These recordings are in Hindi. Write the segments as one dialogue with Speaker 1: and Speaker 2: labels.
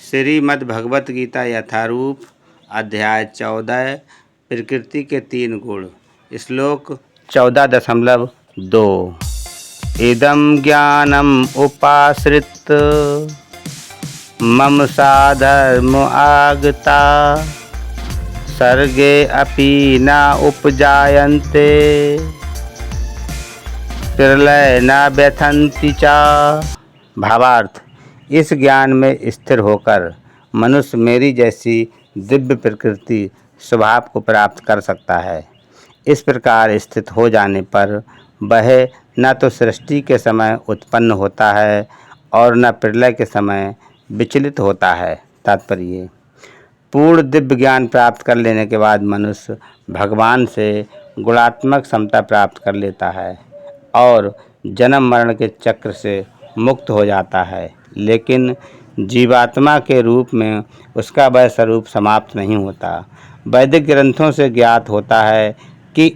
Speaker 1: श्रीमद् भगवत गीता यथारूप अध्याय 14 प्रकृति के 3 गुण। श्लोक 14.2 इदं ज्ञानम उपाश्रित मम साधर्म आगता सर्गे अपि न उपजायन्ते प्रलय न व्यथन्ति च। भावार्थ, इस ज्ञान में स्थिर होकर मनुष्य मेरी जैसी दिव्य प्रकृति स्वभाव को प्राप्त कर सकता है। इस प्रकार स्थित हो जाने पर वह न तो सृष्टि के समय उत्पन्न होता है और न प्रलय के समय विचलित होता है। तात्पर्य, पूर्ण दिव्य ज्ञान प्राप्त कर लेने के बाद मनुष्य भगवान से गुणात्मक समता प्राप्त कर लेता है और जन्म मरण के चक्र से मुक्त हो जाता है। लेकिन जीवात्मा के रूप में उसका वह स्वरूप समाप्त नहीं होता। वैदिक ग्रंथों से ज्ञात होता है कि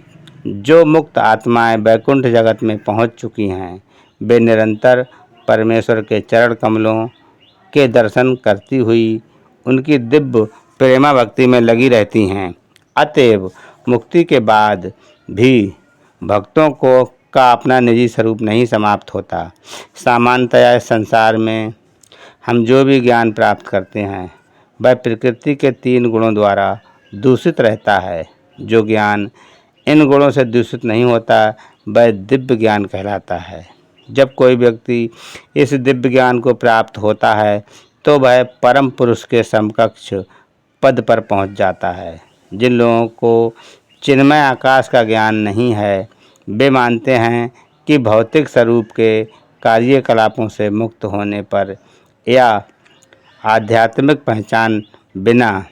Speaker 1: जो मुक्त आत्माएं वैकुंठ जगत में पहुंच चुकी हैं, वे निरंतर परमेश्वर के चरण कमलों के दर्शन करती हुई उनकी दिव्य प्रेमा भक्ति में लगी रहती हैं। अतएव मुक्ति के बाद भी भक्तों का अपना निजी स्वरूप नहीं समाप्त होता। सामान्यतया इस संसार में हम जो भी ज्ञान प्राप्त करते हैं वह प्रकृति के 3 गुणों द्वारा दूषित रहता है। जो ज्ञान इन गुणों से दूषित नहीं होता वह दिव्य ज्ञान कहलाता है। जब कोई व्यक्ति इस दिव्य ज्ञान को प्राप्त होता है तो वह परम पुरुष के समकक्ष पद पर पहुंच जाता है। जिन लोगों को चिन्मय आकाश का ज्ञान नहीं है वे मानते हैं कि भौतिक स्वरूप के कार्यकलापों से मुक्त होने पर या आध्यात्मिक पहचान बिना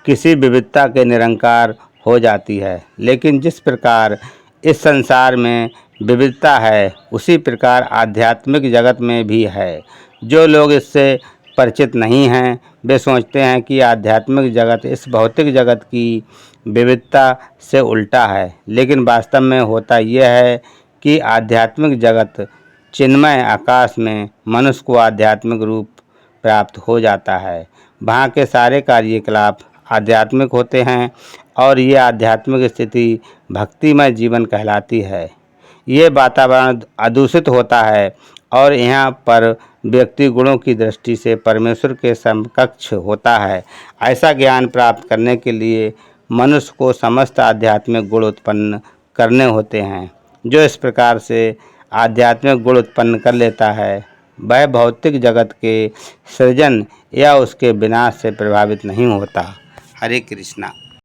Speaker 1: किसी विविधता के निरंकार हो जाती है। लेकिन जिस प्रकार इस संसार में विविधता है उसी प्रकार आध्यात्मिक जगत में भी है। जो लोग इससे परिचित नहीं हैं वे सोचते हैं कि आध्यात्मिक जगत इस भौतिक जगत की विविधता से उल्टा है। लेकिन वास्तव में होता यह है कि आध्यात्मिक जगत चिन्मय आकाश में मनुष्य को आध्यात्मिक रूप प्राप्त हो जाता है। वहाँ के सारे कार्यकलाप आध्यात्मिक होते हैं और ये आध्यात्मिक स्थिति भक्तिमय जीवन कहलाती है। ये वातावरण अदूषित होता है और यहाँ पर व्यक्ति गुणों की दृष्टि से परमेश्वर के समकक्ष होता है। ऐसा ज्ञान प्राप्त करने के लिए मनुष्य को समस्त आध्यात्मिक गुण उत्पन्न करने होते हैं। जो इस प्रकार से आध्यात्मिक गुण उत्पन्न कर लेता है वह भौतिक जगत के सृजन या उसके विनाश से प्रभावित नहीं होता। हरे कृष्णा।